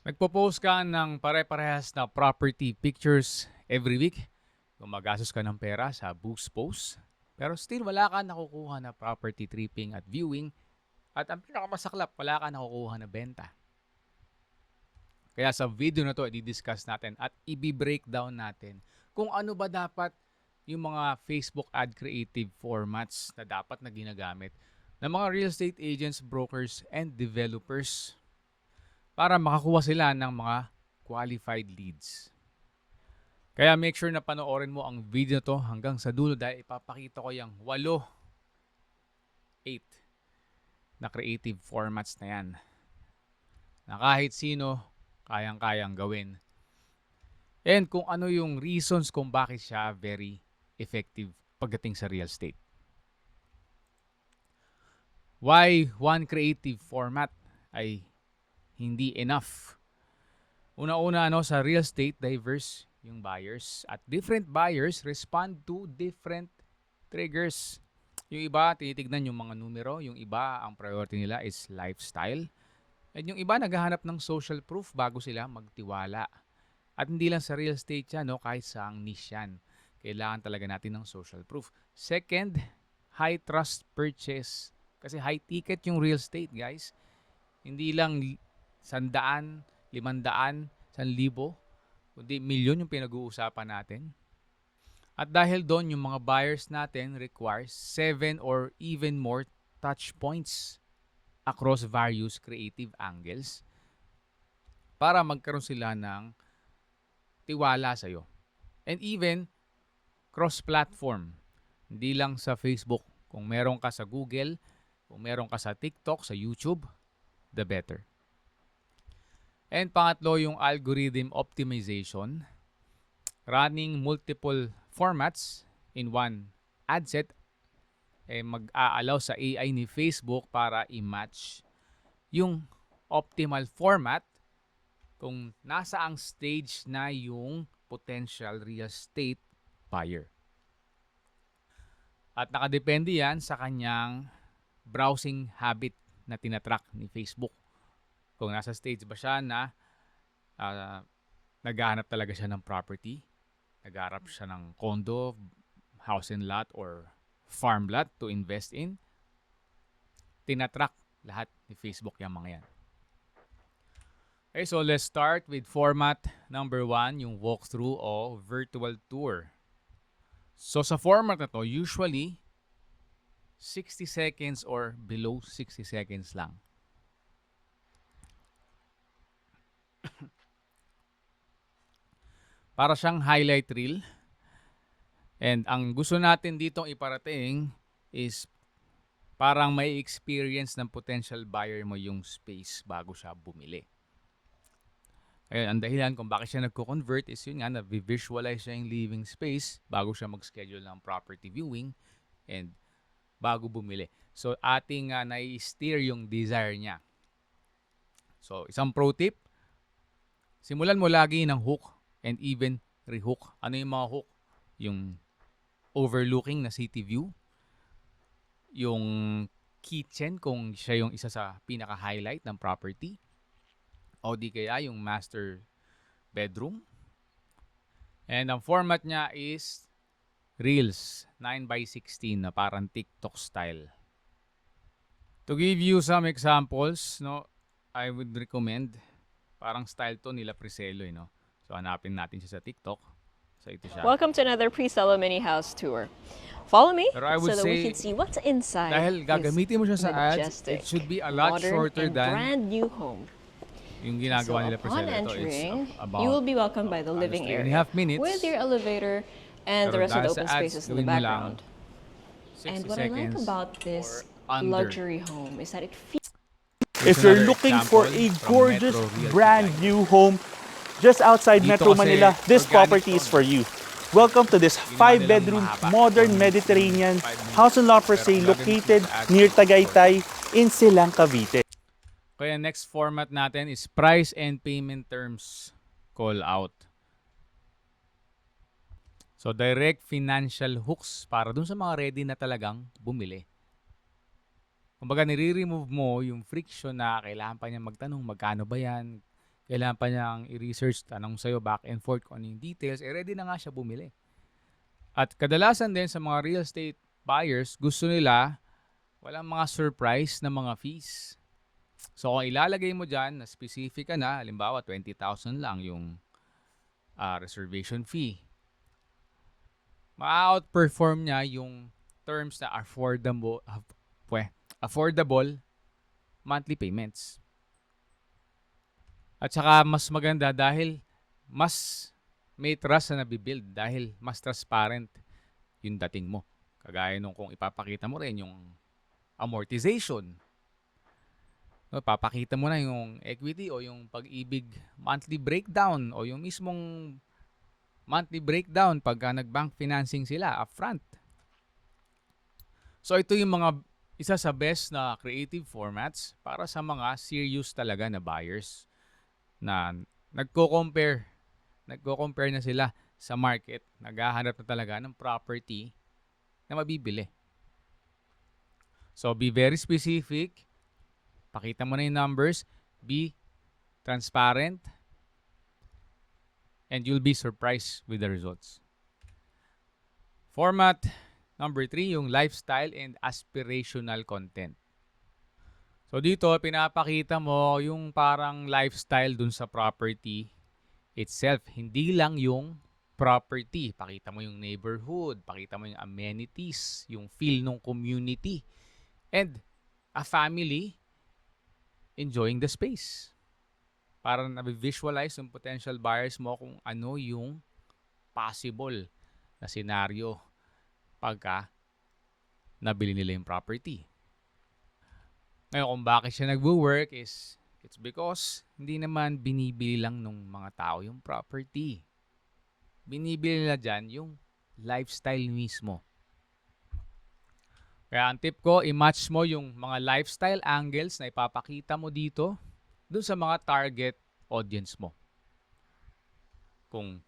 Nagpo-post ka ng pare-parehas na property pictures every week. Gumagastos ka ng pera sa boost post. Pero still wala ka nakukuha na property tripping at viewing. At ang pinakamasaklap, wala ka nakukuha na benta. Kaya sa video na to, i-discuss natin at i-breakdown natin kung ano ba dapat yung mga Facebook ad creative formats na dapat na ginagamit ng mga real estate agents, brokers, and developers para makakuha sila ng mga qualified leads. Kaya make sure na panoorin mo ang video to hanggang sa dulo dahil ipapakita ko yung 8 na creative formats na yan na kahit sino kayang-kayang gawin. And kung ano yung reasons kung bakit siya very effective pagdating sa real estate. Why one creative format ay hindi enough? Una-una sa real estate, diverse yung buyers at different buyers respond to different triggers. Yung iba tinitignan yung mga numero, yung iba ang priority nila is lifestyle. At yung iba naghahanap ng social proof bago sila magtiwala. At hindi lang sa real estate yan, kahit sa ang niche yan. Kailangan talaga natin ng social proof. Second, high trust purchase. Kasi high ticket yung real estate, guys. Hindi lang 100, 500, 1,000, kundi milyon yung pinag-uusapan natin. At dahil doon, yung mga buyers natin requires 7 or even more touch points across various creative angles para magkaroon sila ng tiwala sa'yo. And even cross-platform. Hindi lang sa Facebook. Kung meron ka sa Google, kung meron ka sa TikTok, sa YouTube, the better. And pangatlo, yung algorithm optimization. Running multiple formats in one ad set mag-aalaw sa AI ni Facebook para i-match yung optimal format kung nasa ang stage na yung potential real estate buyer. At nakadepende yan sa kanyang browsing habit na tinatrack ni Facebook. Kung nasa stage ba siya na naghahanap talaga siya ng property, naghahanap siya ng condo, house and lot, or farm lot to invest in, tinatrack lahat ni Facebook yung mga yan. Okay, so let's start with format number 1, yung walkthrough o virtual tour. So sa format na to, usually 60 seconds or below 60 seconds lang. Para siyang highlight reel. And ang gusto natin ditong iparating is parang may experience ng potential buyer mo yung space bago siya bumili. Kaya ang dahilan kung bakit siya nagko-convert is yun nga, na-visualize siya yung living space bago siya mag-schedule ng property viewing and bago bumili. So ating nai-steer yung desire niya. So isang pro tip, simulan mo lagi ng hook and even rehook. Ano yung mga hook? Yung overlooking na city view, yung kitchen kung siya yung isa sa pinaka-highlight ng property, o di kaya yung master bedroom. And ang format niya is Reels 9x16 na parang TikTok style. To give you some examples, I would recommend, parang style to nila Priscelo, So hanapin natin siya sa TikTok. So ito siya. Welcome to another Priscilla mini house tour. Follow me Pero I would so that we say, can see what's inside dahil gagamitin mo siya sa ads, majestic, it should be a lot modern, shorter and than brand new home. yung So ginagawa nila upon Priscilla. Ito, entering, it's about you will be welcomed by the living 3.5 area minutes. with your elevator and the Pero rest of the dahil sa open ads, spaces in the gawin mo lang background. 60 And what I like seconds about this or under. luxury home is that it feels If Here's you're another looking for example a from gorgeous Metro Realty brand Guide. new home just outside Dito Metro kasi Manila, this organic property to, is for you. Welcome to this Ginawa nilang 5-bedroom mahaba. modern 1 Mediterranean 5 minutes. house and lot for Pero sale ang gagamitin located sa ads near is Tagaytay in Silang, Cavite. Kaya next format natin is price and payment terms call out. So direct financial hooks para dun sa mga ready na talagang bumili. Kumbaga nire-remove mo yung friction na kailangan pa niya magtanong magkano ba yan, Kailangan pa niyang i-research, tanong sa'yo back and forth kung ano yung details, ready na nga siya bumili. At kadalasan din sa mga real estate buyers, gusto nila walang mga surprise na mga fees. So kung ilalagay mo dyan na specific ka na, halimbawa 20,000 lang yung reservation fee, ma-outperform niya yung terms na affordable monthly payments. At saka mas maganda dahil mas may trust na nabibuild dahil mas transparent yung dating mo. Kagaya nung kung ipapakita mo rin yung amortization. No, papakita mo na yung equity o yung pag-ibig monthly breakdown o yung mismong monthly breakdown pagka nag-bank financing sila upfront. So ito yung mga isa sa best na creative formats para sa mga serious talaga na buyers na nagko-compare na sila sa market, naghahanap na talaga ng property na mabibili. So be very specific, pakita mo na yung numbers, be transparent, and you'll be surprised with the results. Format number 3, yung lifestyle and aspirational content. So dito, pinapakita mo yung parang lifestyle dun sa property itself. Hindi lang yung property. Pakita mo yung neighborhood, pakita mo yung amenities, yung feel ng community, and a family enjoying the space. Para na-visualize yung potential buyers mo kung ano yung possible na senaryo pagka nabili nila yung property. Ngayon, kung bakit siya nagwo-work is it's because hindi naman binibili lang ng mga tao yung property. Binibili nila dyan yung lifestyle mismo. Kaya ang tip ko, i-match mo yung mga lifestyle angles na ipapakita mo dito dun sa mga target audience mo. Kung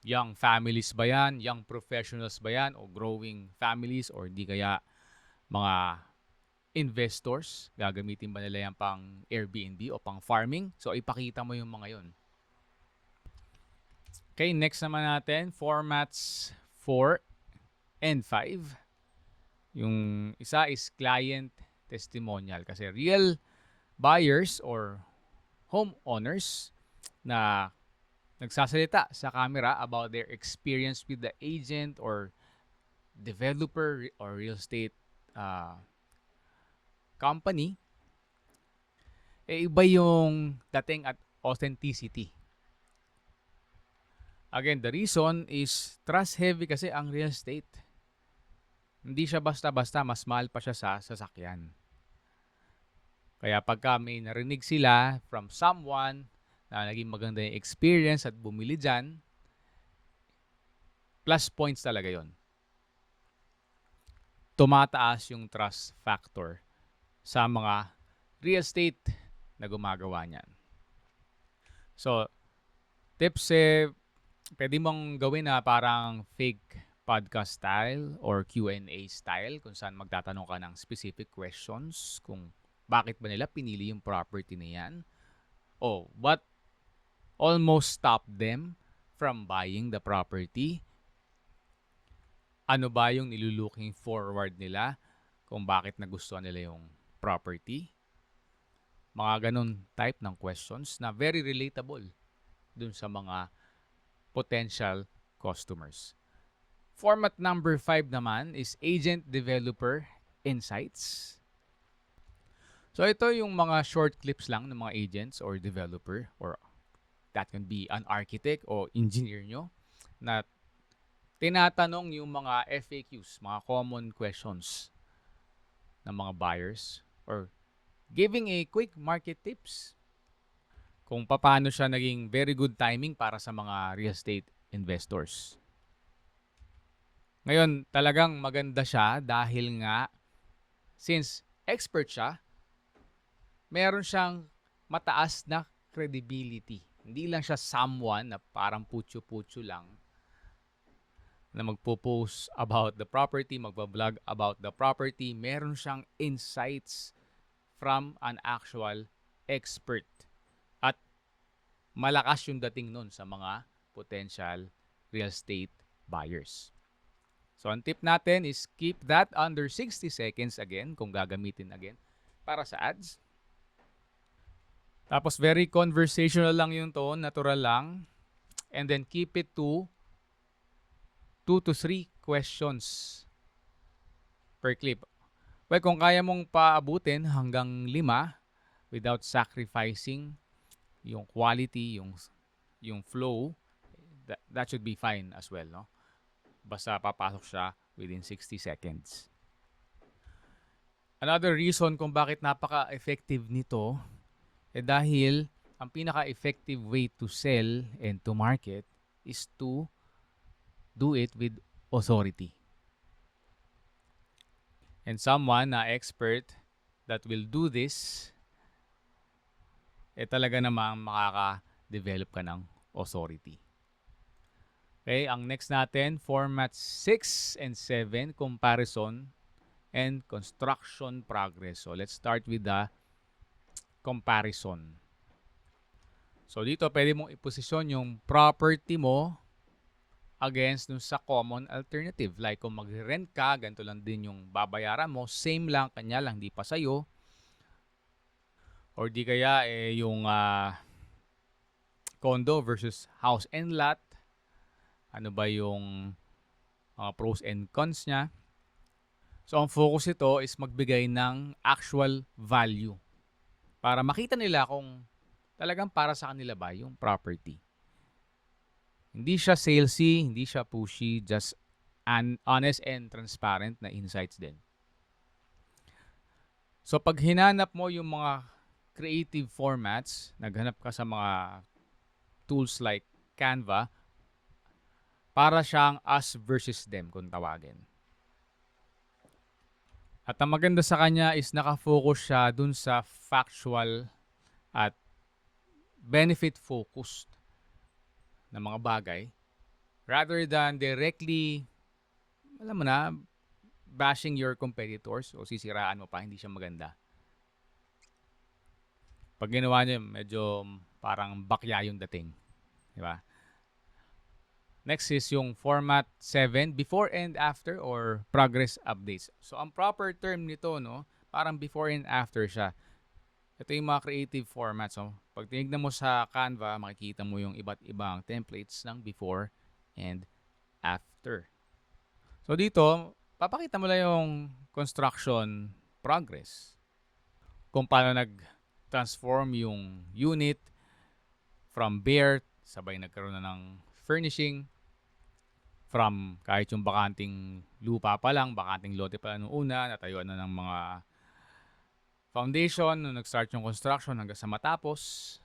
young families ba yan, young professionals ba yan, o growing families, or di kaya mga investors, gagamitin ba nila yan pang Airbnb o pang farming? So ipakita mo yung mga yon. Okay, next naman natin, formats 4 and 5. Yung isa is client testimonial kasi real buyers or homeowners na nagsasalita sa camera about their experience with the agent or developer or real estate company, iba yung dating at authenticity. Again, the reason is trust heavy kasi ang real estate. Hindi siya basta-basta, mas mahal pa siya sa sasakyan. Kaya pagka may narinig sila from someone na naging maganda yung experience at bumili dyan, plus points talaga yon. Tumataas yung trust factor sa mga real estate na gumagawa niyan. So, tips pwede mong gawin na parang fake podcast style or Q&A style kung saan magtatanong ka ng specific questions kung bakit ba nila pinili yung property na yan o what almost stopped them from buying the property. Ano ba yung nilulooking forward nila kung bakit nagustuhan nila yung property. Mga ganun type ng questions na very relatable dun sa mga potential customers. Format number 5 naman is agent-developer insights. So ito yung mga short clips lang ng mga agents or developer or that can be an architect o engineer nyo na tinatanong yung mga FAQs, mga common questions ng mga buyers or giving a quick market tips kung paano siya naging very good timing para sa mga real estate investors. Ngayon, talagang maganda siya dahil nga since expert siya, meron siyang mataas na credibility. Hindi lang siya someone na parang putyo-putyo lang na magpo-post about the property, magbablog about the property. Meron siyang insights from an actual expert. At malakas yung dating nun sa mga potential real estate buyers. So, ang tip natin is keep that under 60 seconds again kung gagamitin again para sa ads. Tapos, very conversational lang yung tone, natural lang. And then, keep it to 2 to 3 questions per clip. Well, kung kaya mong paabutin hanggang 5 without sacrificing yung quality, yung flow, that should be fine as well, no? Basta papasok siya within 60 seconds. Another reason kung bakit napaka-effective nito dahil ang pinaka-effective way to sell and to market is to do it with authority. And someone na expert that will do this, talaga namang makaka-develop ka ng authority. Okay, ang next natin, format 6 and 7, comparison and construction progress. So let's start with the comparison. So dito, pwede mong iposisyon yung property mo against dun sa common alternative. Like kung mag-rent ka, ganito lang din yung babayaran mo. Same lang, kanya lang, di pa sa'yo. Or di kaya yung condo versus house and lot. Ano ba yung pros and cons niya. So ang focus ito is magbigay ng actual value para makita nila kung talagang para sa kanila ba yung property. Hindi siya salesy, hindi siya pushy, just honest and transparent na insights din. So pag hinanap mo yung mga creative formats, naghanap ka sa mga tools like Canva, para siyang us versus them kung tawagin. At ang maganda sa kanya is nakafocus siya dun sa factual at benefit-focused na mga bagay rather than directly, alam mo na, bashing your competitors o sisiraan mo pa, hindi siya maganda. Pag ginawa niya, medyo parang bakya yung dating. Di ba? Next is yung format 7, before and after or progress updates. So, ang proper term nito, no, parang before and after siya. Ito yung mga creative formats. So, pag tinignan mo sa Canva, makikita mo yung iba't ibang templates ng before and after. So, dito, papakita mo lang yung construction progress. Kung paano nag-transform yung unit from bare, sabay nagkaroon na ng furnishing, from kahit yung bakanting lupa pa lang, bakanting lote pa lang noong una, natayuan na ng mga foundation, nung nag-start yung construction hanggang sa matapos,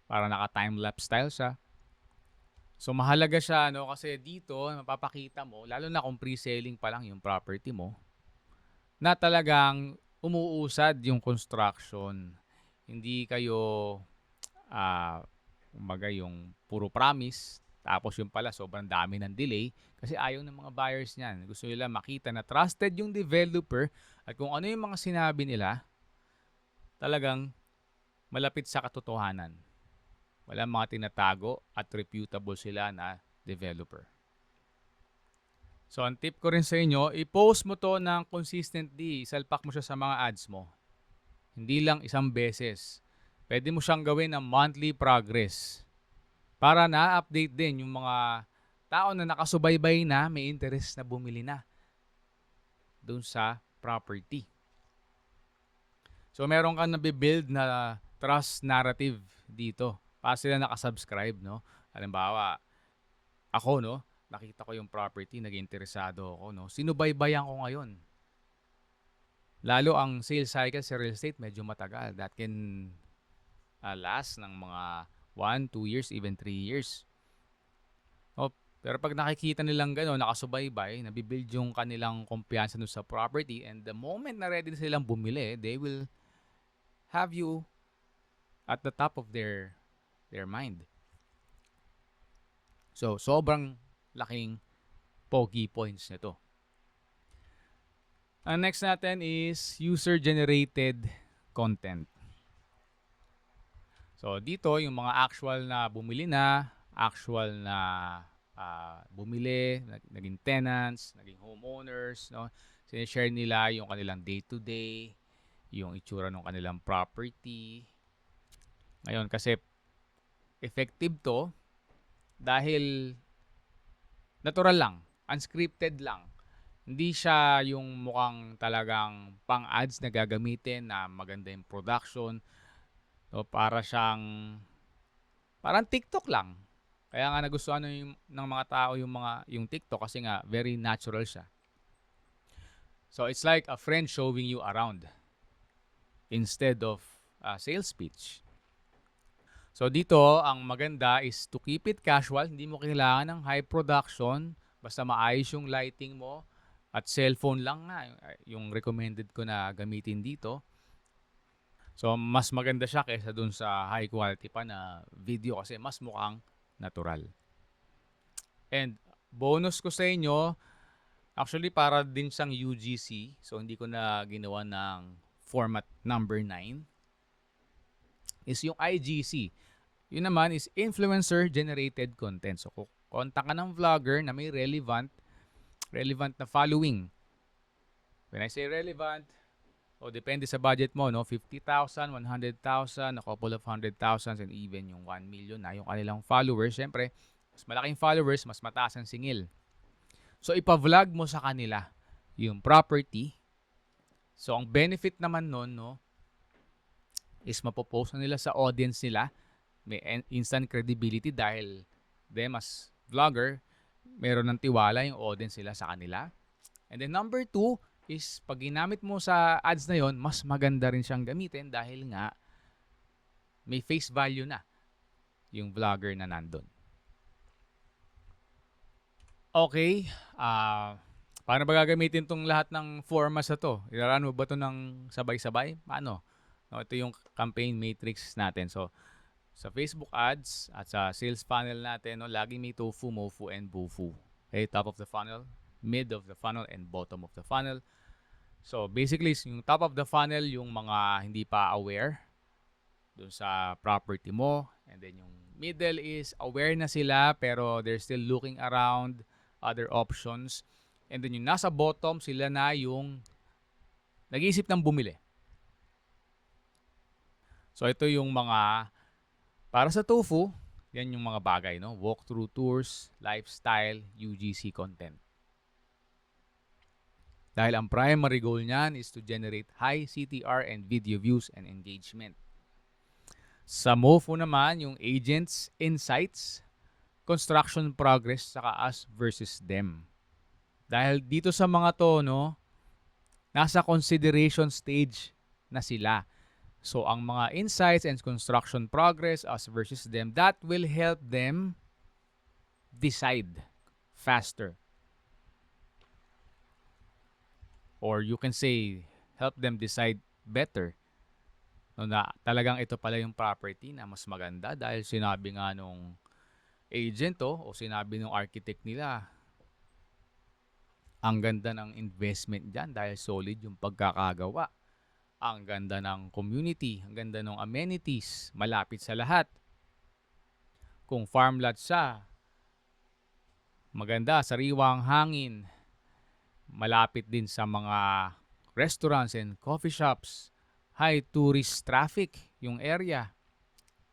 para naka-time-lapse style siya. So mahalaga siya, no, kasi dito mapapakita mo, lalo na kung pre-selling pa lang yung property mo, na talagang umuusad yung construction. Hindi kayo kumbaga yung puro promise, tapos yung pala sobrang dami ng delay kasi ayaw ng mga buyers niyan. Gusto nila makita na trusted yung developer at kung ano yung mga sinabi nila, talagang malapit sa katotohanan. Walang mga tinatago at reputable sila na developer. So, ang tip ko rin sa inyo, i-post mo to ng consistently. Isalpak mo siya sa mga ads mo. Hindi lang isang beses. Pwede mo siyang gawin ng monthly progress para na-update din yung mga tao na nakasubaybay na may interest na bumili na doon sa property. So, meron kang nabibuild na trust narrative dito. Para sila nakasubscribe, no? Halimbawa, ako, no? Nakita ko yung property, naging interesado ako, no? Sinubaybayan ko ngayon. Lalo ang sales cycle sa real estate medyo matagal. That can last ng mga 1, 2 years, even 3 years. Oh, pero pag nakikita nilang gano'n, nakasubaybay, nabibuild yung kanilang kumpiyansa sa property, and the moment na ready na silang bumili, they will have you at the top of their mind. So, sobrang laking pogi points nito. Ang next natin is user-generated content. So dito yung mga actual na bumili na, actual na bumili, naging tenants, naging homeowners, no? Sinishare nila yung kanilang day-to-day, yung itsura ng kanilang property. Ngayon, kasi effective to dahil natural lang, unscripted lang. Hindi siya yung mukhang talagang pang-ads na gagamitin na maganda yung production. So, parang TikTok lang. Kaya nga nagustuhan ng mga tao yung TikTok kasi nga very natural siya. So it's like a friend showing you around instead of a sales pitch. So dito, ang maganda is to keep it casual. Hindi mo kailangan ng high production. Basta maayos yung lighting mo. At cellphone lang nga yung recommended ko na gamitin dito. So mas maganda siya kaysa dun sa high quality pa na video kasi mas mukhang natural. And bonus ko sa inyo, actually para din siyang UGC. So hindi ko na ginawa ng format number 9. Is yung IGC. Yun naman is influencer generated content. So kontak ka ng vlogger na may relevant na following. When I say relevant, depende sa budget mo, no? 50,000, 100,000, a couple of 100,000 and even yung 1 million na yung kanilang followers. Siyempre, mas malaking followers, mas mataas ang singil. So ipa-vlog mo sa kanila yung property. So ang benefit naman nun, no, is mapopost na nila sa audience nila. May instant credibility dahil mas vlogger, meron ng tiwala yung audience nila sa kanila. And then number 2 is pag ginamit mo sa ads na yon, mas maganda rin siyang gamitin dahil nga may face value na yung vlogger na nandun. Okay, paano ba gagamitin tong lahat ng formats na to? Irarun mo ba to ng sabay-sabay? Paano? No, ito yung campaign matrix natin. So, sa Facebook ads at sa sales funnel natin, no, laging may tofu, mofu, and bofu. Okay, top of the funnel, mid of the funnel, and bottom of the funnel. So, basically, yung top of the funnel, yung mga hindi pa aware dun sa property mo. And then yung middle is aware na sila pero they're still looking around other options. And then yung nasa bottom, sila na yung nag-iisip ng bumili. So, ito yung mga para sa tofu, yan yung mga bagay, no? Walkthrough tours, lifestyle, UGC content. Dahil ang primary goal niyan is to generate high CTR and video views and engagement. Sa MoFo naman, yung agents, insights, construction progress, saka us versus them. Dahil dito sa mga to, no, nasa consideration stage na sila. So, ang mga insights and construction progress, us versus them, that will help them decide faster. Or you can say, help them decide better. No, na talagang ito pala yung property na mas maganda dahil sinabi nga nung agent o sinabi nung architect nila, ang ganda ng investment dyan dahil solid yung pagkakagawa. Ang ganda ng community, ang ganda ng amenities, malapit sa lahat. Kung farmlot siya, maganda, sariwang hangin, malapit din sa mga restaurants and coffee shops, high tourist traffic yung area,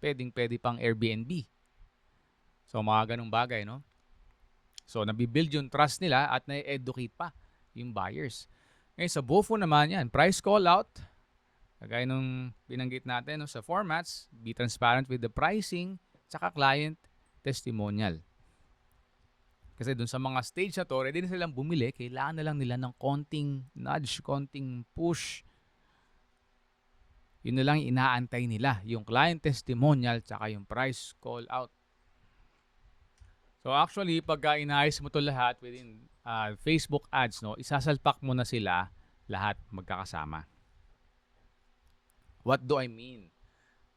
pwede pang Airbnb. So mga ganung bagay, no? So nabibuild yung trust nila at na-educate pa yung buyers. Ngayon sa BOFO naman yan, price call out, kagaya nung binanggit natin, no, sa formats, be transparent with the pricing, tsaka client testimonial. Kasi dun sa mga stage na to, ready na silang bumili, kailangan na lang nila ng konting nudge, konting push. Yun na lang inaantay nila, yung client testimonial tsaka yung price call out. So actually, pagka inayos mo to lahat within Facebook ads, no, isasalpak mo na sila lahat magkakasama. What do I mean?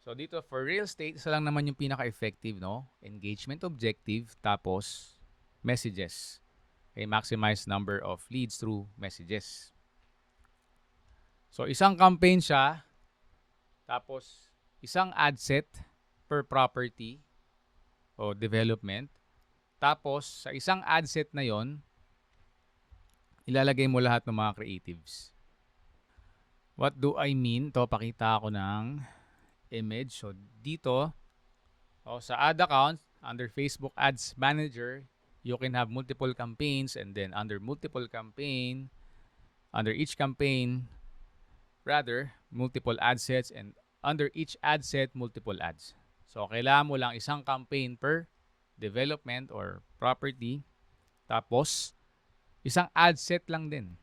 So dito for real estate, isa lang naman yung pinaka-effective, no? Engagement objective, tapos messages. Okay, maximize number of leads through messages. So isang campaign siya, tapos isang ad set, per property o development. Tapos, sa isang ad set na yon, ilalagay mo lahat ng mga creatives. What do I mean? To, pakita ako ng image. So, dito, sa ad account, under Facebook Ads Manager, you can have multiple campaigns, and then under multiple campaign, under each campaign, multiple ad sets, and under each ad set, multiple ads. So, kailangan mo lang isang campaign per development or property. Tapos, isang ad set lang din.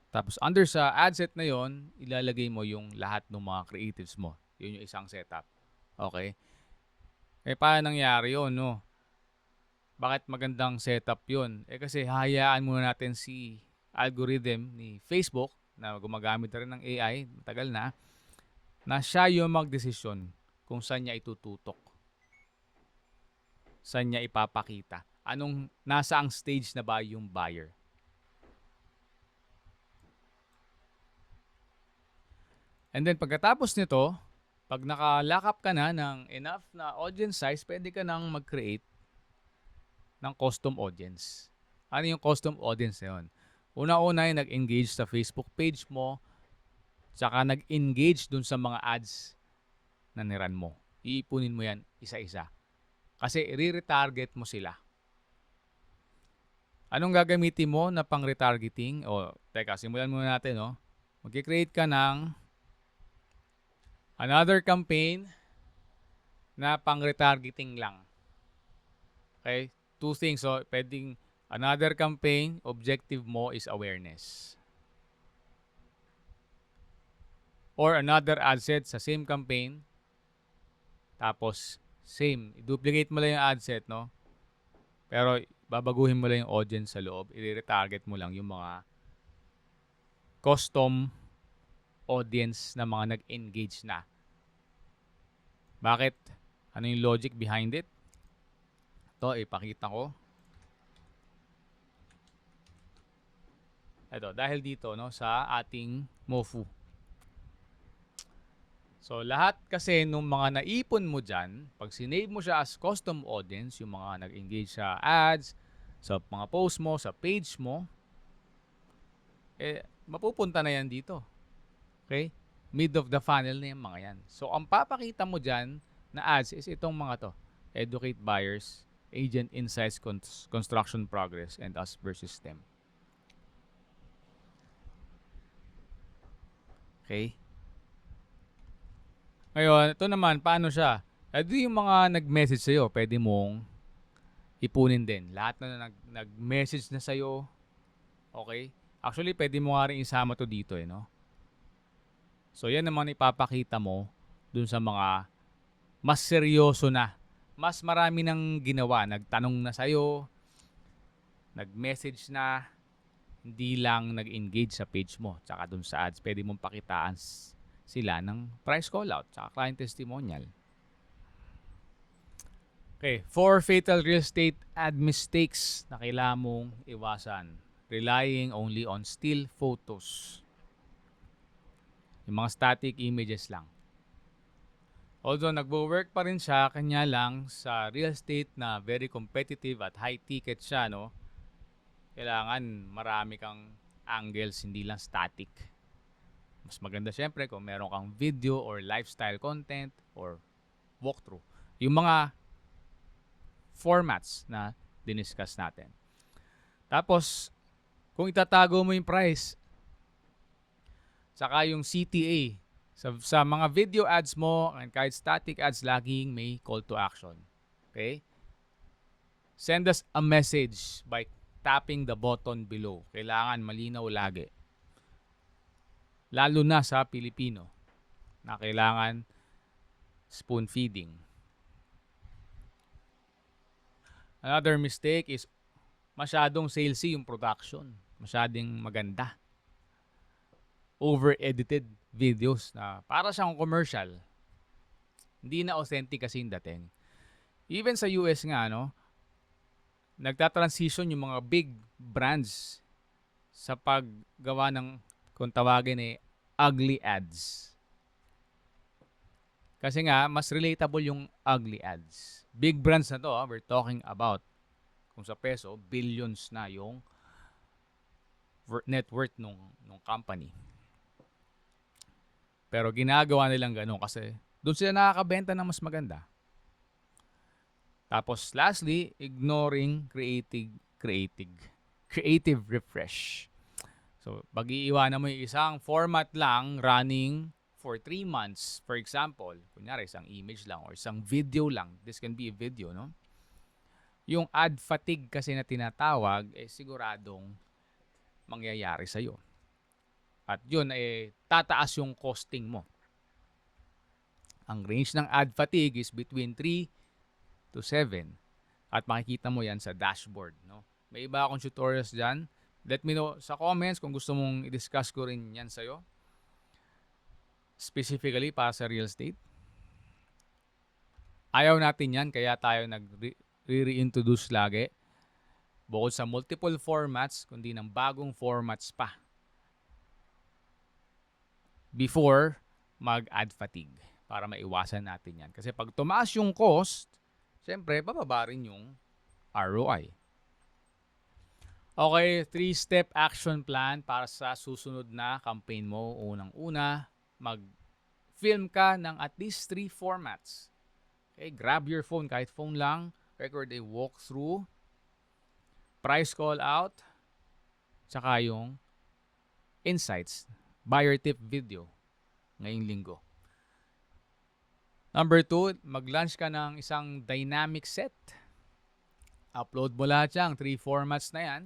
Tapos, under sa ad set na yon, ilalagay mo yung lahat ng mga creatives mo. Yun yung isang setup. Okay? Paano nangyari yun, no? Bakit magandang setup yun? Kasi hahayaan muna natin si algorithm ni Facebook na gumagamit na rin ng AI, matagal na siya yung magdesisyon kung saan niya itututok. Saan niya ipapakita. Nasa ang stage na ba yung buyer. And then pagkatapos nito, pag naka-lock up ka na ng enough na audience size, pwede ka nang mag-create ng custom audience. Ano yung custom audience na yun? Una-una yung nag-engage sa Facebook page mo, saka nag-engage dun sa mga ads na niran mo. Iipunin mo yan isa-isa. Kasi i-retarget mo sila. Anong gagamitin mo na pang retargeting? Teka, simulan muna natin, no? Mag-create ka ng another campaign na pang retargeting lang. Okay? Two things. So, pwedeng another campaign, objective mo is awareness. Or another ad set sa same campaign. Tapos, same. I-duplicate mo lang yung ad set, no? Pero, babaguhin mo lang yung audience sa loob. I-retarget mo lang yung mga custom audience na mga nag-engage na. Bakit? Ano yung logic behind it? Ito, ipakita ko. Ito, dahil dito, no, sa ating MoFu. So, lahat kasi nung mga naipon mo dyan, pag sinave mo siya as custom audience, yung mga nag-engage sa ads, sa mga post mo, sa page mo, mapupunta na yan dito. Okay? Mid of the funnel na yung mga yan. So, ang papakita mo dyan na ads is itong mga to. Educate buyers, agent insights, construction progress, and us versus them. Okay? Ngayon, ito naman, paano siya? Ito yung mga nag-message sa'yo, pwede mong ipunin din. Lahat na nag-message na sa'yo, okay? Actually, pwede mo nga rin isama to dito, no? So, yan naman ipapakita mo dun sa mga mas seryoso na. Mas marami nang ginawa. Nagtanong na sa'yo, nag-message na, hindi lang nag-engage sa page mo. Tsaka dun sa ads, pwede mong pakitaan sila ng price call-out tsaka client testimonial. Okay, 4 fatal real estate ad mistakes na kailangan mong iwasan. Relying only on still photos. Yung mga static images lang. Although nagwo-work pa rin siya, kanya lang sa real estate na very competitive at high ticket siya, no? Kailangan marami kang angles, hindi lang static. Mas maganda syempre kung meron kang video or lifestyle content or walkthrough. Yung mga formats na diniscuss natin. Tapos, kung itatago mo yung price, saka yung CTA, sa mga video ads mo, and kahit static ads, laging may call to action. Okay? Send us a message by tapping the button below. Kailangan malinaw lagi. Lalo na sa Pilipino na kailangan spoon feeding. Another mistake is masyadong salesy yung production. Masyadong maganda. Over-edited videos na para siyang commercial. Hindi na authentic kasi yung dating. Even sa US nga, no, nagta-transition yung mga big brands sa paggawa ng, kung tawagin ugly ads. Kasi nga, mas relatable yung ugly ads. Big brands na to, we're talking about, kung sa peso, billions na yung net worth nung company. Pero ginagawa nilang ganun kasi doon sila nakakabenta ng mas maganda. Tapos lastly, ignoring creative refresh. So, pag-iiwanan mo yung isang format lang running for 3 months. For example, kunyari isang image lang or isang video lang. This can be a video, no? Yung ad fatigue kasi na tinatawag, siguradong mangyayari sa'yo. At yun, tataas yung costing mo. Ang range ng ad fatigue is between 3 to 7. At makikita mo yan sa dashboard, no? May iba akong tutorials dyan. Let me know sa comments kung gusto mong i-discuss ko rin yan sa'yo. Specifically para sa real estate. Ayaw natin yan, kaya tayo nag-reintroduce lagi. Bukod sa multiple formats, kundi ng bagong formats pa. Before mag-ad fatigue. Para maiwasan natin yan. Kasi pag tumaas yung cost, siyempre, bababa rin yung ROI. Okay, 3-step action plan para sa susunod na campaign mo. Unang-una, mag-film ka ng at least 3 formats. Okay, grab your phone, kahit phone lang, record a walkthrough, price call out, tsaka yung insights, buyer tip video ngayong linggo. Number 2, mag-launch ka ng isang dynamic set. Upload mo lahat yung 3 formats na yan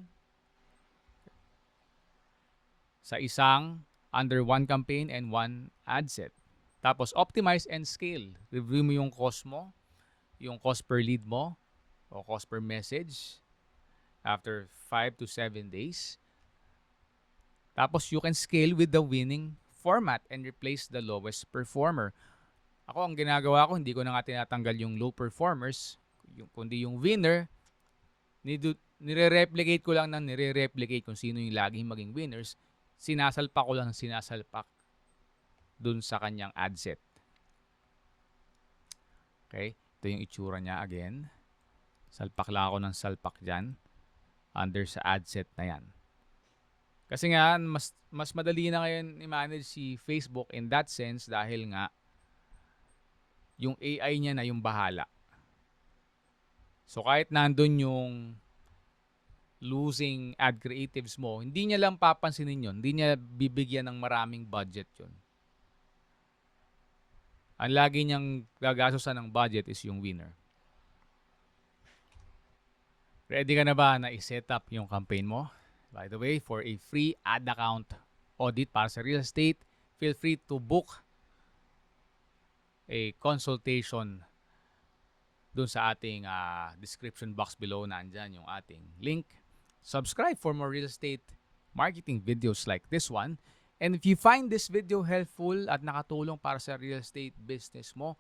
sa isang under 1 campaign and 1 ad set. Tapos optimize and scale. Review mo yung cost mo, yung cost per lead mo, o cost per message after 5 to 7 days. Tapos you can scale with the winning format and replace the lowest performer. Ako, ang ginagawa ko, hindi ko na nga tinatanggal yung low performers, kundi yung winner, nire-replicate ko lang ng nire-replicate kung sino yung laging maging winners. Sinasalpak ko lang ng sinasalpak dun sa kanyang ad set. Okay? Ito yung itsura niya again. Salpak lang ako ng salpak dyan under sa ad set na yan. Kasi nga, mas madali na ngayon i-manage si Facebook in that sense dahil nga yung AI niya na yung bahala. So kahit nandun yung losing ad creatives mo, hindi niya lang papansinin yun. Hindi niya bibigyan ng maraming budget yun. Ang lagi niyang gagastosan ng budget is yung winner. Ready ka na ba na i-set up yung campaign mo? By the way, for a free ad account audit para sa real estate, feel free to book a consultation dun sa ating description box below. Nandyan yung ating link. Subscribe for more real estate marketing videos like this one. And if you find this video helpful at nakatulong para sa real estate business mo,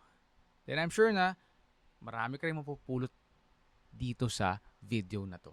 then I'm sure na marami ka rin mapupulot dito sa video na to.